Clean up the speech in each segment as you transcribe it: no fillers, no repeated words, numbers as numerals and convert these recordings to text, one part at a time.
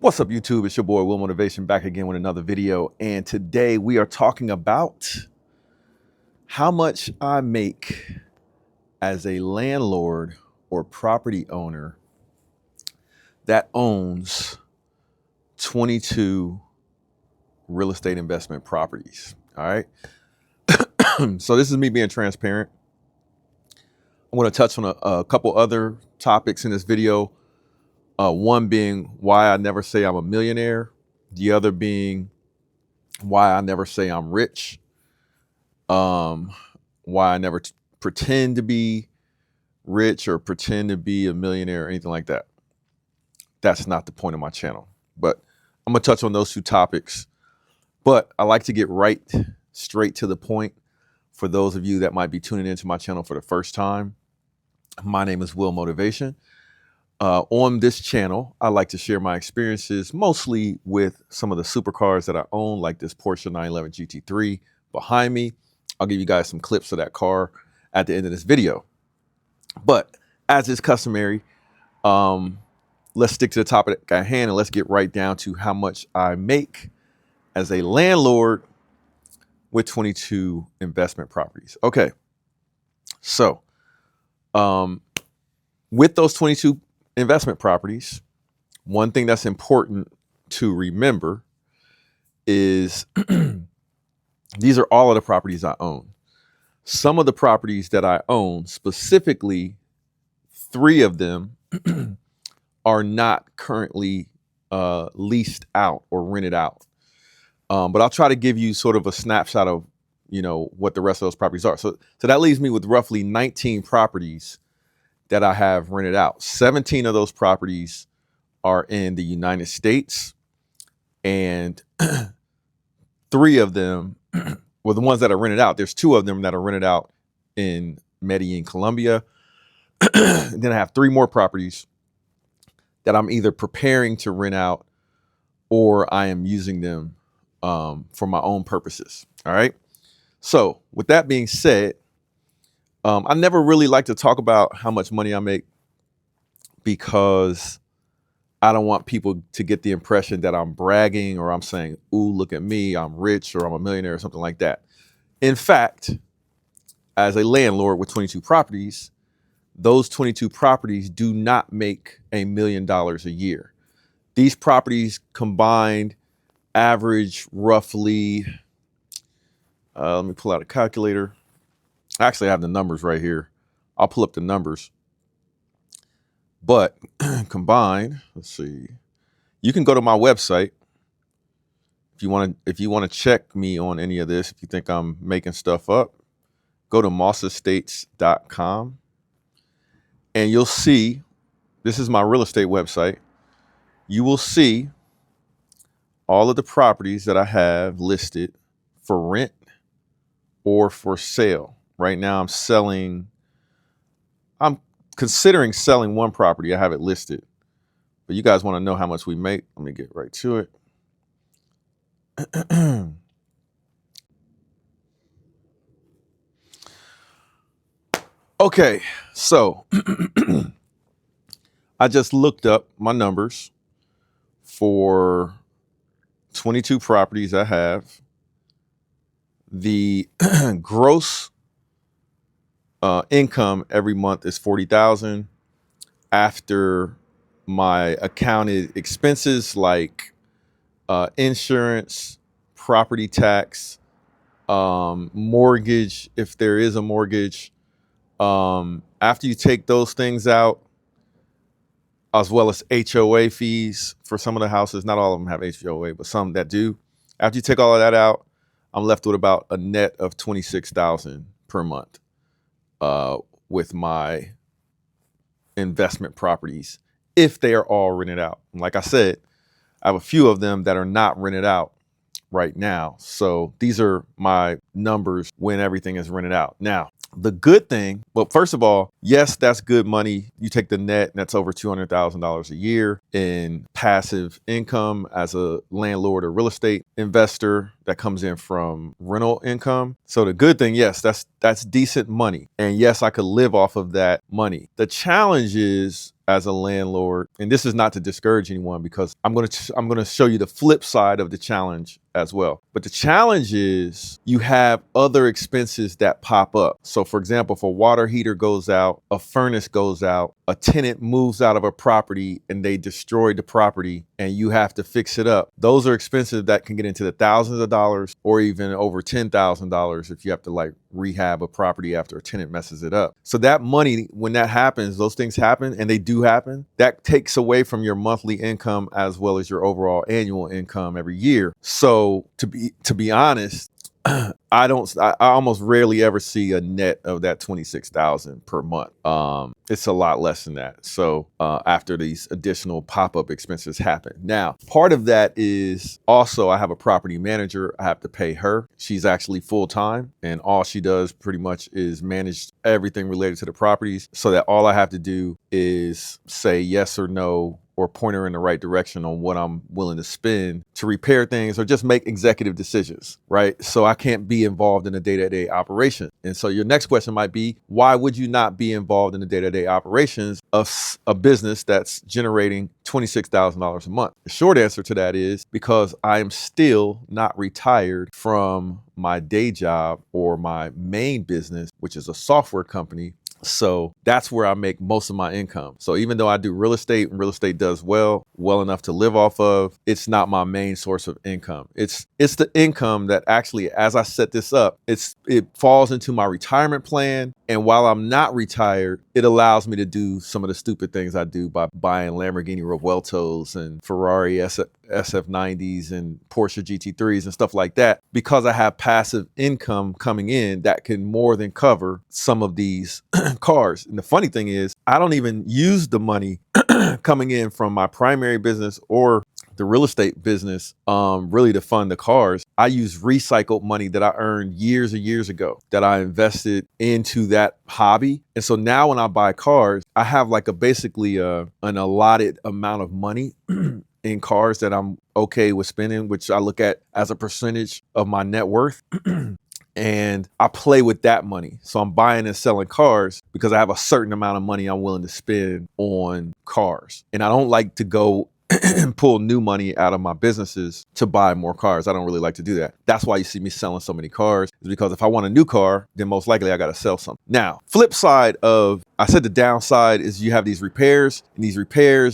What's up, YouTube? It's your boy Will Motivation back again with another video. And today we are talking about how much I make as a landlord or property owner that owns 22 real estate investment properties. All right. So this is me being transparent. I want to touch on a couple other topics in this video. One being why I never say I'm a millionaire. The other being why I never say I'm rich. Why I never pretend to be rich or pretend to be a millionaire or anything like that. That's not the point of my channel. But I'm going to touch on those two topics. But I like to get right straight to the point for those of you that might be tuning into my channel for the first time. My name is Will Motivation. On this channel, I like to share my experiences mostly with some of the supercars that I own, like this Porsche 911 GT3 behind me. I'll give you guys some clips of that car at the end of this video. But as is customary, let's stick to the topic at hand and let's get right down to how much I make as a landlord with 22 investment properties. Okay, so with those 22 investment properties, one thing that's important to remember is these are all of the properties I own. Some of the properties that I own, specifically 3 of them, are not currently leased out or rented out. But I'll try to give you sort of a snapshot of, what the rest of those properties are. So that leaves me with roughly 19 properties that I have rented out. 17 of those properties are in the United States, and 3 of them, well, the ones that are rented out, there's 2 of them that are rented out in Medellin, Colombia. Then I have 3 more properties that I'm either preparing to rent out or I am using them for my own purposes. All right. So with that being said, I never really like to talk about how much money I make because I don't want people to get the impression that I'm bragging or I'm saying, ooh, look at me, I'm rich or I'm a millionaire or something like that. In fact, as a landlord with 22 properties, those 22 properties do not make $1 million a year. These properties combined average roughly, let me pull out a calculator. Actually, I have the numbers right here. I'll pull up the numbers. But combined, let's see. You can go to my website if you want to check me on any of this. If you think I'm making stuff up, go to mossestates.com and you'll see, this is my real estate website. You will see all of the properties that I have listed for rent or for sale. Right now I'm considering selling one property. I have it listed, but you guys want to know how much we make. Let me get right to it. Okay, so I just looked up my numbers for 22 properties I have. The gross income every month is $40,000 after my accounted expenses like insurance, property tax, mortgage, if there is a mortgage. After you take those things out, as well as HOA fees for some of the houses, not all of them have HOA, but some that do. After you take all of that out, I'm left with about a net of $26,000 per month. With my investment properties, if they are all rented out. And like I said, I have a few of them that are not rented out right now. So these are my numbers when everything is rented out. Now, the good thing, well, first of all, yes, that's good money. You take the net, and that's over $200,000 a year in passive income as a landlord or real estate investor that comes in from rental income. So the good thing, yes, that's decent money. And yes, I could live off of that money. The challenge is as a landlord, and this is not to discourage anyone, because I'm going to show you the flip side of the challenge as well. But the challenge is you have other expenses that pop up. So for example, if a water heater goes out, a furnace goes out, a tenant moves out of a property and they destroy the property and you have to fix it up. Those are expenses that can get into the thousands of dollars or even over $10,000 if you have to like rehab a property after a tenant messes it up. So that money, when that happens, those things happen, and they do happen, that takes away from your monthly income as well as your overall annual income every year. So to be honest, I almost rarely ever see a net of that 26,000 per month. It's a lot less than that. So after these additional pop-up expenses happen. Now, part of that is also I have a property manager. I have to pay her. She's actually full-time, and all she does pretty much is manage everything related to the properties, so that all I have to do is say yes or no, or point her in the right direction on what I'm willing to spend to repair things or just make executive decisions, right? So I can't be involved in the day-to-day operation. And so your next question might be, why would you not be involved in the day-to-day operations of a business that's generating $26,000 a month? The short answer to that is because I am still not retired from my day job or my main business, which is a software company. So that's where I make most of my income. So even though I do real estate and real estate does well enough to live off of, it's not my main source of income. It's the income that actually, as I set this up, it falls into my retirement plan. And while I'm not retired, it allows me to do some of the stupid things I do by buying Lamborghini Revueltos and Ferrari SF90s and Porsche GT3s and stuff like that, because I have passive income coming in that can more than cover some of these cars. And the funny thing is, I don't even use the money coming in from my primary business or the real estate business really to fund the cars. I use recycled money that I earned years and years ago that I invested into that hobby. And so now when I buy cars, I have like basically an allotted amount of money in cars that I'm okay with spending, which I look at as a percentage of my net worth. And I play with that money. So I'm buying and selling cars because I have a certain amount of money I'm willing to spend on cars. And I don't like to go and pull new money out of my businesses to buy more cars. I don't really like to do that. That's why you see me selling so many cars, is because if I want a new car, then most likely I got to sell something. Now, flip side of, I said the downside is you have these repairs,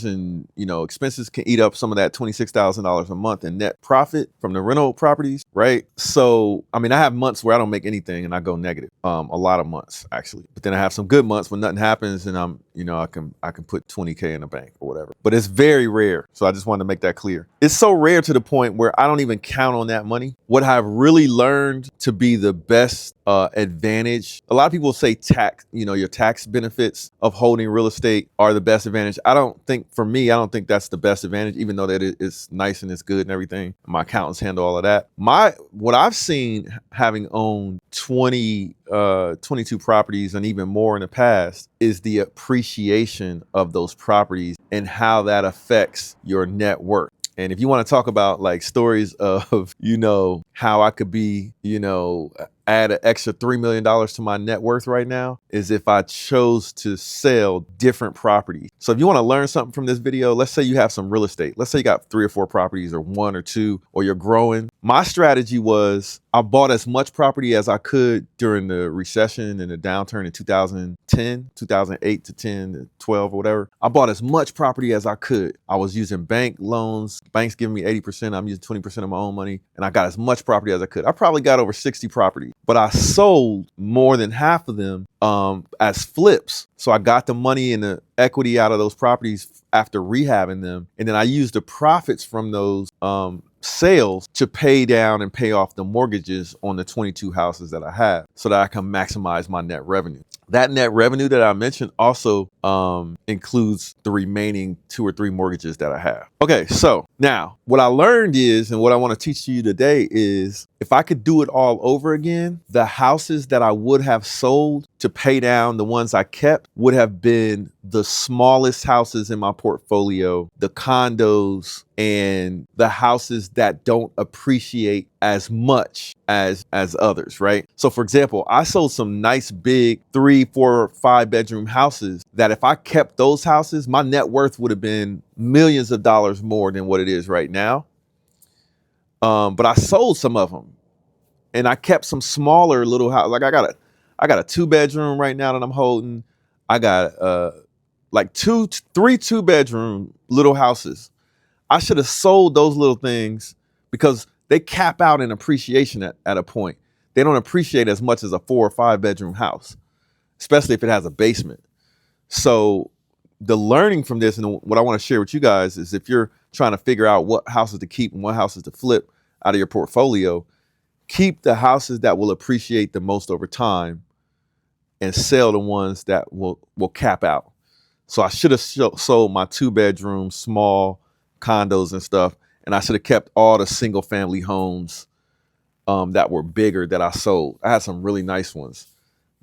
and expenses can eat up some of that $26,000 a month in net profit from the rental properties, right? So, I mean, I have months where I don't make anything and I go negative, a lot of months actually. But then I have some good months when nothing happens and I can put 20K in the bank or whatever. But it's very rare. So I just wanted to make that clear. It's so rare to the point where I don't even count on that money. What I've really learned to be the best advantage, a lot of people say tax, your tax benefits of holding real estate are the best advantage. I don't think that's the best advantage, even though that it's nice and it's good and everything. My accountants handle all of that. What I've seen, having owned 22 properties and even more in the past, is the appreciation of those properties and how that affects your net worth. And if you want to talk about like stories of, how I could be, add an extra $3 million to my net worth right now, is if I chose to sell different properties. So if you want to learn something from this video, let's say you have some real estate. Let's say you got 3 or 4 properties or 1 or 2, or you're growing. My strategy was I bought as much property as I could during the recession and the downturn in 2008 to 10 to 12 or whatever. I bought as much property as I could. I was using bank loans, banks giving me 80%. I'm using 20% of my own money. And I got as much property as I could. I probably got over 60 properties, but I sold more than half of them as flips. So I got the money and the equity out of those properties after rehabbing them. And then I used the profits from those sales to pay down and pay off the mortgages on the 22 houses that I have, so that I can maximize my net revenue. That net revenue that I mentioned also includes the remaining 2 or 3 mortgages that I have. Okay, so now what I learned is, and what I want to teach you today is, if I could do it all over again, the houses that I would have sold to pay down the ones I kept would have been the smallest houses in my portfolio, the condos, and the houses that don't appreciate as much as others, right? So for example, I sold some nice big 3, 4, 5 bedroom houses that if I kept those houses, my net worth would have been millions of dollars more than what it is right now. But I sold some of them, and I kept some smaller little house. Like I got a 2-bedroom right now that I'm holding. I got like 3 2-bedroom little houses. I should have sold those little things because they cap out in appreciation at a point. They don't appreciate as much as a 4 or 5 bedroom house, especially if it has a basement. So the learning from this, and what I want to share with you guys, is if you're trying to figure out what houses to keep and what houses to flip out of your portfolio, keep the houses that will appreciate the most over time and sell the ones that will cap out. So I should have sold my 2-bedroom small condos and stuff, and I should have kept all the single family homes that were bigger that I sold. I had some really nice ones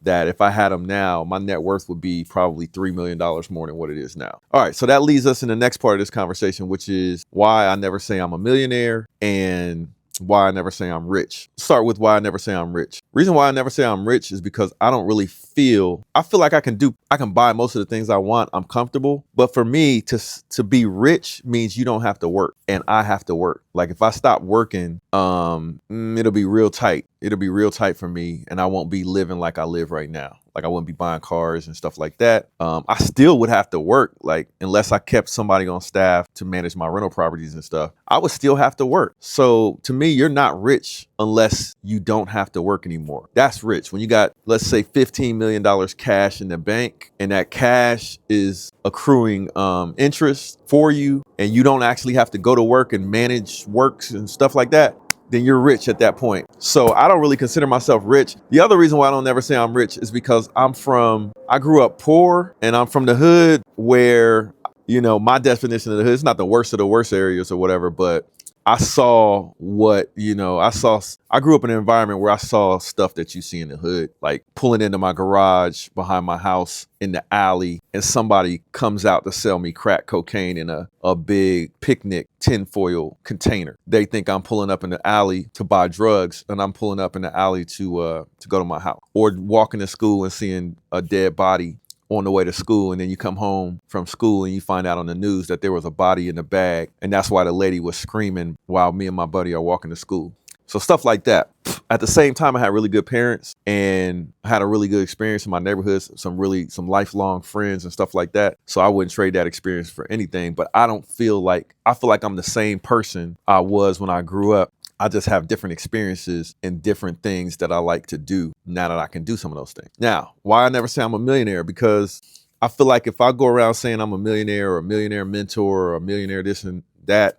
that if I had them now, my net worth would be probably $3 million more than what it is now. All right, so that leads us in the next part of this conversation, which is why I never say I'm a millionaire and why I never say I'm rich. Start with why I never say I'm rich. Reason why I never say I'm rich is because I feel like I can buy most of the things I want. I'm comfortable. But for me to be rich means you don't have to work, and I have to work. Like if I stop working, it'll be real tight. It'll be real tight for me, and I won't be living like I live right now. Like I wouldn't be buying cars and stuff like that. I still would have to work, like unless I kept somebody on staff to manage my rental properties and stuff, I would still have to work. So to me, you're not rich unless you don't have to work anymore. That's rich. When you got, let's say, $15 million cash in the bank, and that cash is accruing interest for you, and you don't actually have to go to work and manage works and stuff like that, then you're rich at that point. So I don't really consider myself rich. The other reason why I don't ever say I'm rich is because I grew up poor, and I'm from the hood where, my definition of the hood, it's not the worst of the worst areas or whatever, but I saw I grew up in an environment where I saw stuff that you see in the hood, like pulling into my garage behind my house in the alley, and somebody comes out to sell me crack cocaine in a big picnic tinfoil container. They think I'm pulling up in the alley to buy drugs, and I'm pulling up in the alley to go to my house. Or walking to school and seeing a dead body on the way to school, and then you come home from school and you find out on the news that there was a body in the bag, and that's why the lady was screaming while me and my buddy are walking to school. So stuff like that. At the same time, I had really good parents, and I had a really good experience in my neighborhood, some lifelong friends and stuff like that. So I wouldn't trade that experience for anything. But I feel like I'm the same person I was when I grew up. I just have different experiences and different things that I like to do now that I can do some of those things. Now, why I never say I'm a millionaire? Because I feel like if I go around saying I'm a millionaire or a millionaire mentor or a millionaire this and that,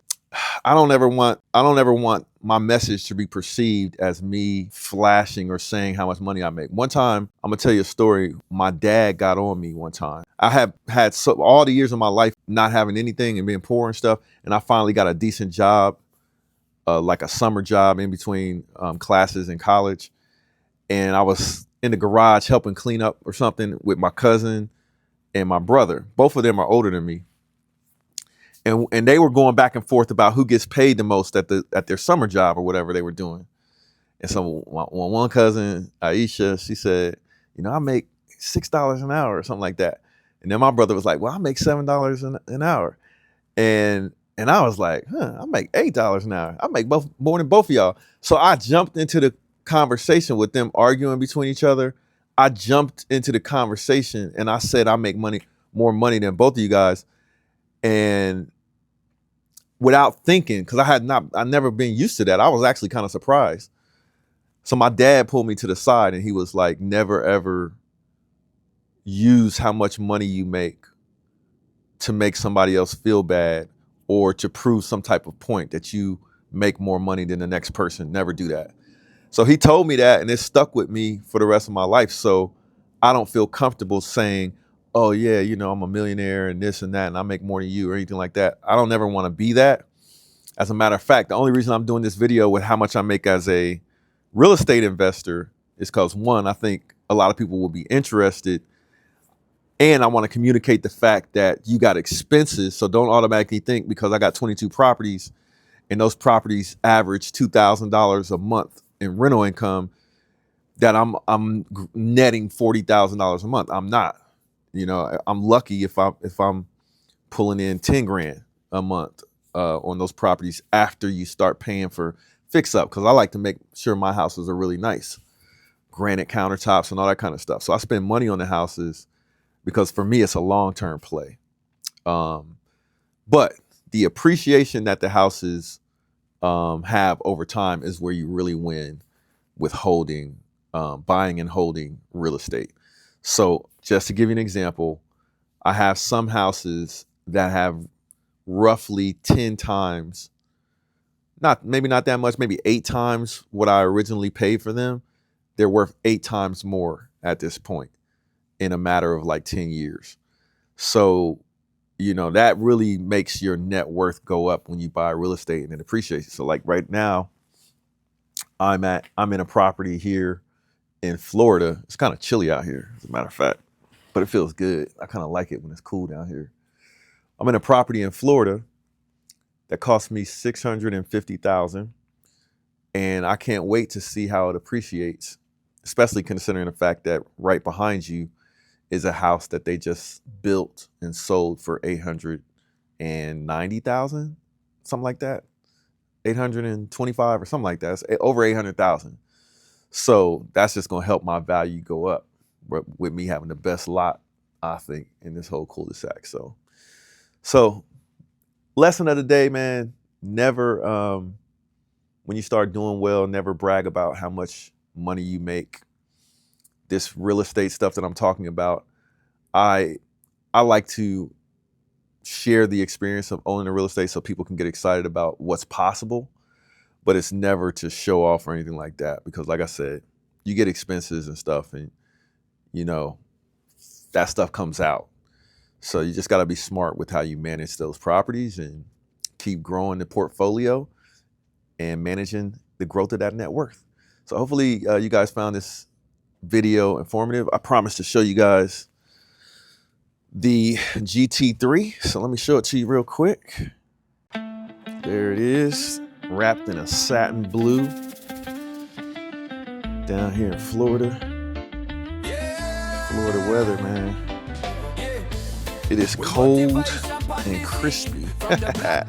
I don't ever want my message to be perceived as me flashing or saying how much money I make. One time, I'm gonna tell you a story. My dad got on me one time. I have had all the years of my life not having anything and being poor and stuff, and I finally got a decent job, like a summer job in between classes in college. And I was in the garage helping clean up or something with my cousin and my brother. Both of them are older than me. And they were going back and forth about who gets paid the most at their summer job or whatever they were doing. And so one cousin, Aisha, she said, I make $6 an hour or something like that. And then my brother was like, well, I make $7 an hour. And I was like, I make $8 an hour. I make more than both of y'all. So I jumped into the conversation with them arguing between each other. I jumped into the conversation and I said, I make more money than both of you guys. And without thinking, because I never been used to that, I was actually kind of surprised. So my dad pulled me to the side and he was like, never ever use how much money you make to make somebody else feel bad or to prove some type of point that you make more money than the next person. Never do that. So he told me that, and it stuck with me for the rest of my life. So I don't feel comfortable saying, oh yeah, I'm a millionaire and this and that, and I make more than you or anything like that. I don't ever want to be that. As a matter of fact, the only reason I'm doing this video with how much I make as a Real estate investor is because, one, I think a lot of people will be interested, and I want to communicate the fact that you got expenses. So don't automatically think because I got 22 properties and those properties average $2,000 a month in rental income that I'm netting $40,000 a month. I'm not. You know, I'm lucky if I'm pulling in 10 grand a month on those properties after you start paying for fix up, because I like to make sure my houses are really nice, granite countertops and all that kind of stuff. So I spend money on the houses because for me it's a long-term play. But the appreciation that the houses have over time is where you really win with holding, buying and holding real estate. So just to give you an example, I have some houses that have roughly 10 times, maybe not that much, maybe 8 times what I originally paid for them. They're worth 8 times more at this point in a matter of like 10 years. So, you know, that really makes your net worth go up when you buy real estate and it appreciates. So like right now, I'm in a property here in Florida. It's kind of chilly out here, as a matter of fact, but it feels good. I kind of like it when it's cool down here. I'm in a property in Florida that cost me $650,000, and I can't wait to see how it appreciates, especially considering the fact that right behind you is a house that they just built and sold for $890,000, something like that, 825 or something like that. It's over 800,000. So that's just gonna help my value go up with me having the best lot, I think, in this whole cul-de-sac. So lesson of the day, man, never, when you start doing well, never brag about how much money you make. This real estate stuff that I'm talking about, I like to share the experience of owning a real estate so people can get excited about what's possible, but it's never to show off or anything like that. Because like I said, you get expenses and stuff and, you know, that stuff comes out. So you just got to be smart with how you manage those properties and keep growing the portfolio and managing the growth of that net worth. So hopefully you guys found this video informative. I promise to show you guys the GT3. So let me show it to you real quick. There it is, wrapped in a satin blue down here in Florida. Florida weather, man. It is cold and crispy. That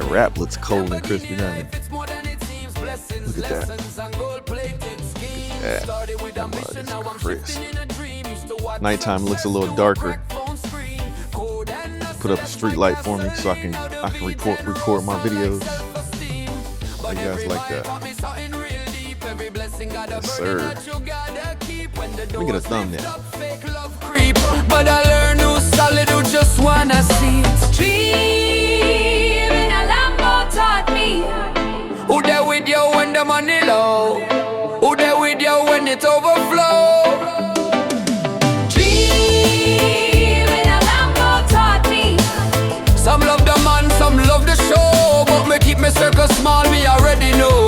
wrap looks cold and crispy, doesn't it? Look at that. That mud is crisp. Nighttime looks a little darker. Put up a street light for me so I can record my videos. How you guys like that? Yes, sir. Let me get a thumbnail. But I learn who's solid, who just wanna see it. Dreaming a Lambo taught me. Who there with you when the money low? Who there with you when it overflow? Dreaming a Lambo taught me. Some love the man, some love the show, but me keep my circle small, me already know.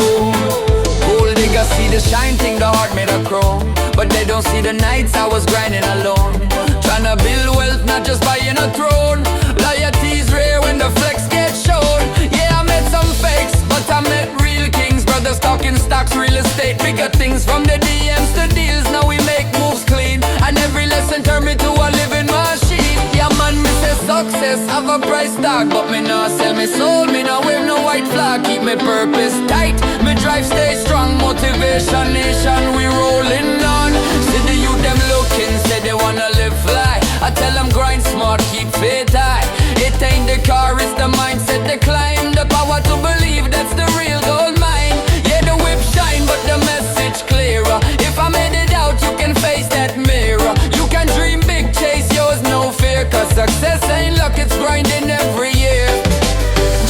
Gold digger see the shine thing, the heart made a chrome, but they don't see the nights I was grinding alone. Tryna build wealth, not just buying a throne. Loyalty's rare when the flex gets shown. Yeah, I met some fakes, but I met real kings. Brothers talking stocks, real estate, bigger things. From the DMs to deals, now we make moves clean. And every lesson turned me to a living machine. Yeah man, me say success, have a price tag, but me not sell me soul, me not wear no white flag. Keep me purpose tight, me drive stay strong. Motivation nation, we rolling on. See the youth them looking, say they wanna live fly. I tell them grind smart, keep faith high. It ain't the car, it's the mindset they climb. The power to believe, that's the real gold mine. Yeah, the whip shine, but the message clearer. If I made it out, you can face that mirror. You can dream big, chase yours, no fear. Cause success ain't luck, it's grinding every year.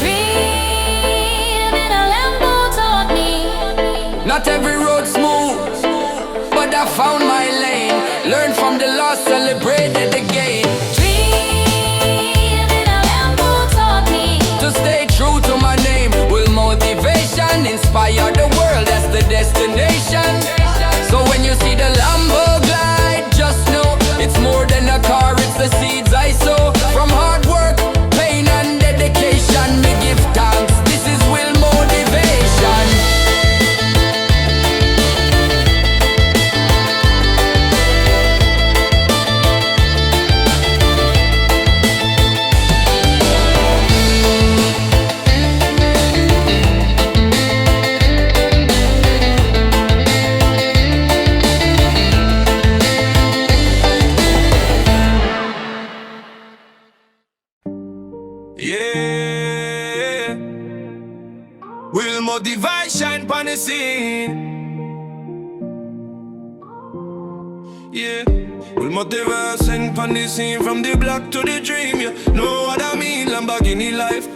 Dreaming a Lambo taught me. Not every road smooth, but I found my lane. Learn from the loss, celebrated the gain. Dreaming a Lambo taught me to stay true to my name. Will motivation inspire the world? That's the Yeah. Will motivate shine pon the scene. Yeah. Will motivate shine pon the scene. From the block to the dream. You know what I mean? Lamborghini life.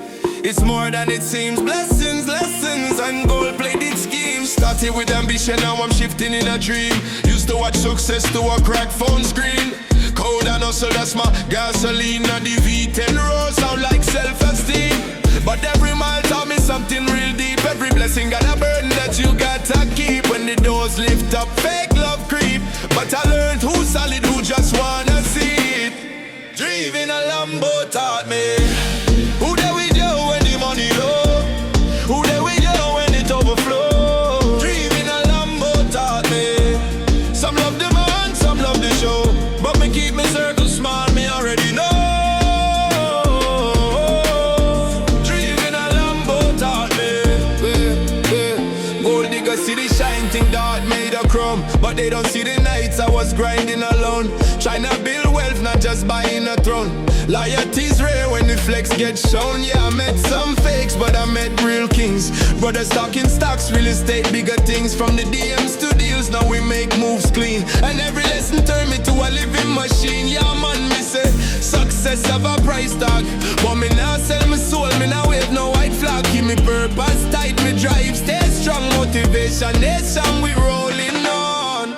It's more than it seems. Blessings, lessons, and gold-plated schemes. Started with ambition, now I'm shifting in a dream. Used to watch success to a crack phone screen. Code and hustle, that's my gasoline. And the V10 roll sound like self-esteem. But every mile taught me something real deep. Every blessing got a burden that you gotta keep. When the doors lift up, fake love creep. But I learned who's solid, who just wanna see it. Driving a Lambo taught me. Who there with you when the money low? Who there with you when it overflow? Driving a Lambo taught me. Some love the man, some love the show. But me keep me circle small, me already know. Driving a Lambo taught me. Gold digger see the shine thing that made a crumb. But they don't see the nights I was grinding alone. Trying to build wealth, not just buying a throne. Loyalty's rare when the flex gets shown. Yeah, I met some fakes, but I met real kings. Brothers talking stocks, real estate, bigger things. From the DMs to deals, now we make moves clean. And every lesson turned me to a living machine. Yeah, man, me say, success have a price tag. But me now sell my soul, me now wave no white flag. Keep me purpose tight, me drive, stay strong. Motivation, nation, we rolling on.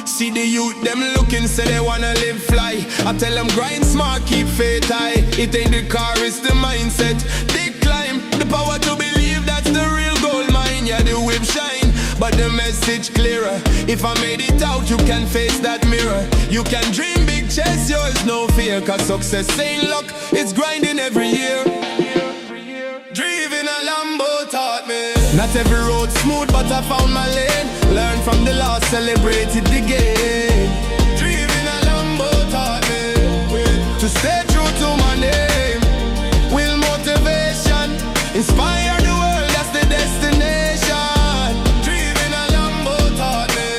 See the youth, them looking, say they wanna live fly. I tell them grind smart, keep faith high. It ain't the car, it's the mindset. They climb, the power to believe that's the real gold mine. Yeah, the whip shine, but the message clearer. If I made it out, you can face that mirror. You can dream big, chase yours, no fear. Cause success ain't luck, it's grinding every year. Driving a Lambo taught me. Not every road smooth, but I found my lane. Learn from the loss, celebrated the gain. Driving a Lambo taught me to stay true to my name. Will motivation inspire the world, that's the destination. Driving a Lambo taught me.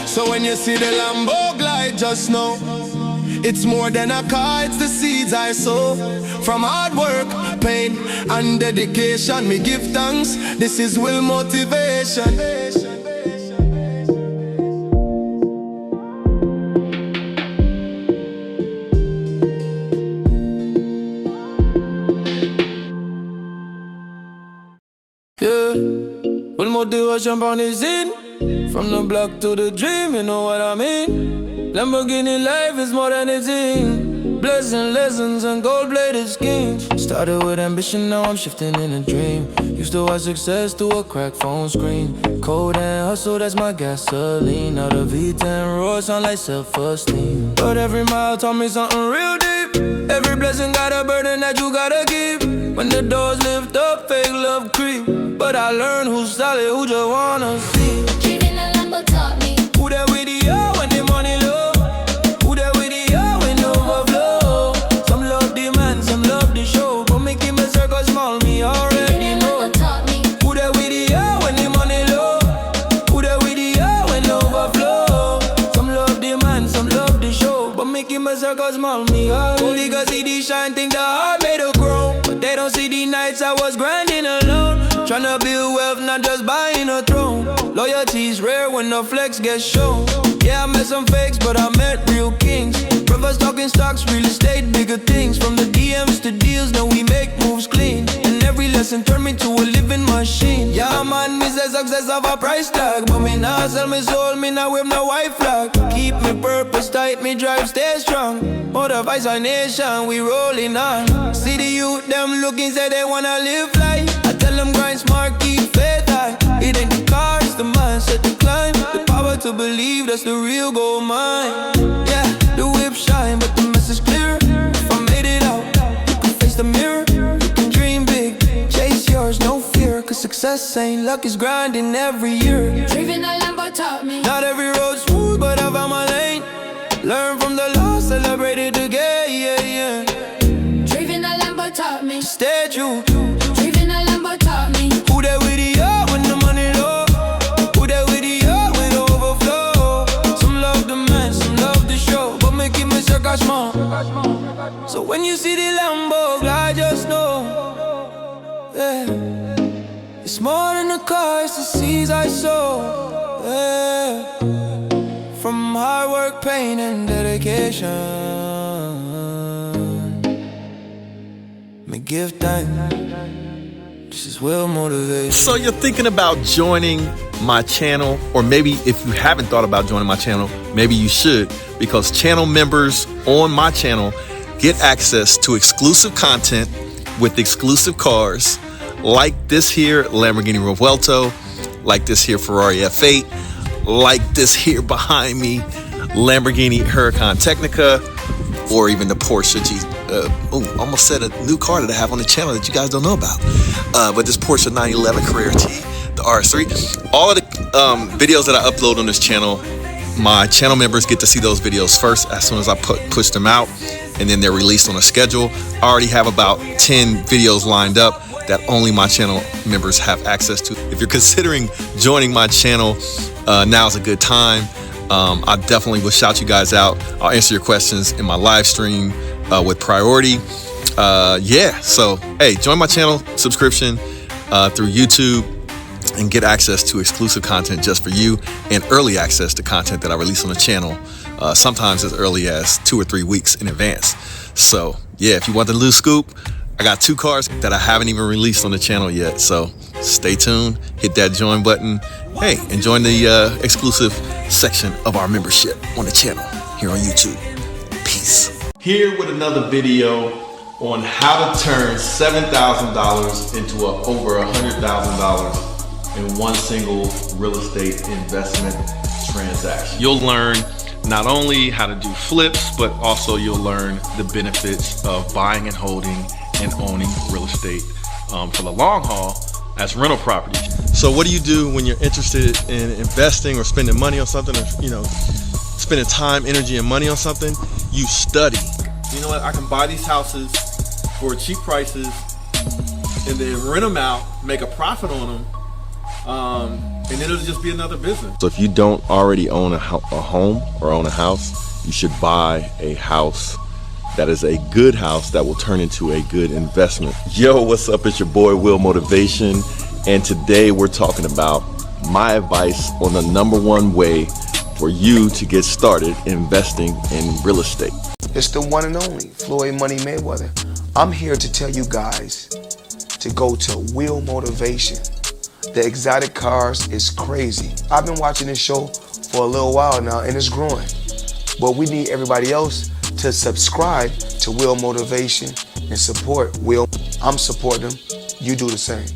So when you see the Lambo glide, just know it's more than a car, it's the seeds I sow. From hard work, pain, and dedication, me give thanks. This is will motivation. Yeah, will motivation on the scene. From the block to the dream, you know what I mean. Lamborghini life is more than a thing. Blessing, lessons, and gold-plated schemes. Started with ambition, now I'm shifting in a dream. Used to watch success through a crack phone screen. Code and hustle, that's my gasoline. Now the V10 roar sound like self-esteem. But every mile taught me something real deep. Every blessing got a burden that you gotta keep. When the doors lift up, fake love creep. But I learned who's solid, who just wanna see. Driving a Lambo taught me. Who there with the yo when the money low? Who there with the yo when overflow? Some love the man, some love the show. But me keep my circle small, me already know. Who there with the yo when the money low? Who there with the yo when overflow? Some love the man, some love the show. But me keep my circle small, me already know. Only cause see the shine, think the heart made a grow. But they don't see the nights I was grinding alone. Tryna build wealth, not just buying a throne. Loyalty's rare when the flex gets shown. Yeah, I met some fakes, but I met real kings. Brothers talking stocks, real estate, bigger things. From the DMs to deals, now we make moves clean. And every lesson turned me to a living machine. Yeah, man, me say success have a price tag. But me now sell me soul, me now with no white flag. Keep me purpose tight, me drive, stay strong. Motivate our nation, we rolling on. See the youth, them looking, say they wanna live life. I tell them grind smart, keep faith high. It ain't the car, it's the mindset to climb. The power to believe, that's the real gold mine. Yeah, the whip shine, but the message clear. If I made it out, you can face the mirror. You can dream big, chase yours, no fear. Cause success ain't luck, it's grinding every year. Driving a Lambo taught me. Not every road smooth, but I found my lane. Learn from the loss, celebrated the game, yeah, yeah. Driving a Lambo taught me. Stay true. Driving a Lambo taught me. Who there with the yo when the money low? Who there with the yo when overflow? Some love the man, some love the show. But me keep my circle small. So when you see the Lambo glide, just know, yeah, it's more than a car, it's the seeds I sow, yeah, from hard work, pain, and dedication. Me give thanks, this is Will Motivation. So you're thinking about joining my channel, or maybe if you haven't thought about joining my channel, maybe you should, because channel members on my channel get access to exclusive content with exclusive cars like this here Lamborghini Revuelto, like this here Ferrari F8, like this here behind me Lamborghini Huracan Technica, or even the Porsche almost said a new car that I have on the channel that you guys don't know about, but this Porsche 911 Carrera T, the RS3. All of the videos that I upload on this channel, my channel members get to see those videos first as soon as I push them out, and then they're released on a schedule. I already have about 10 videos lined up that only my channel members have access to. If you're considering joining my channel, now's a good time. I definitely will shout you guys out. I'll answer your questions in my live stream with priority. Yeah, so hey, join my channel subscription through YouTube and get access to exclusive content just for you, and early access to content that I release on the channel, sometimes as early as 2 or 3 weeks in advance. So yeah, if you want the loose scoop, I got 2 cars that I haven't even released on the channel yet. So stay tuned, hit that join button. Hey, and join the exclusive section of our membership on the channel here on YouTube. Peace. Here with another video on how to turn $7,000 into over $100,000 in one single real estate investment transaction. You'll learn not only how to do flips, but also you'll learn the benefits of buying and holding and owning real estate for the long haul as rental properties. So what do you do when you're interested in investing or spending money on something, or spending time, energy, and money on something? You study. You know what? I can buy these houses for cheap prices and then rent them out, make a profit on them, and then it'll just be another business. So if you don't already own a home or own a house, you should buy a house that is a good house that will turn into a good investment. Yo, what's up? It's your boy Will Motivation, and today we're talking about my advice on the #1 way for you to get started investing in real estate. It's the one and only Floyd Money Mayweather. I'm here to tell you guys to go to Will Motivation. The exotic cars is crazy. I've been watching this show for a little while now, and it's growing. But we need everybody else to subscribe to Will Motivation and support Will. I'm supporting him. You do the same.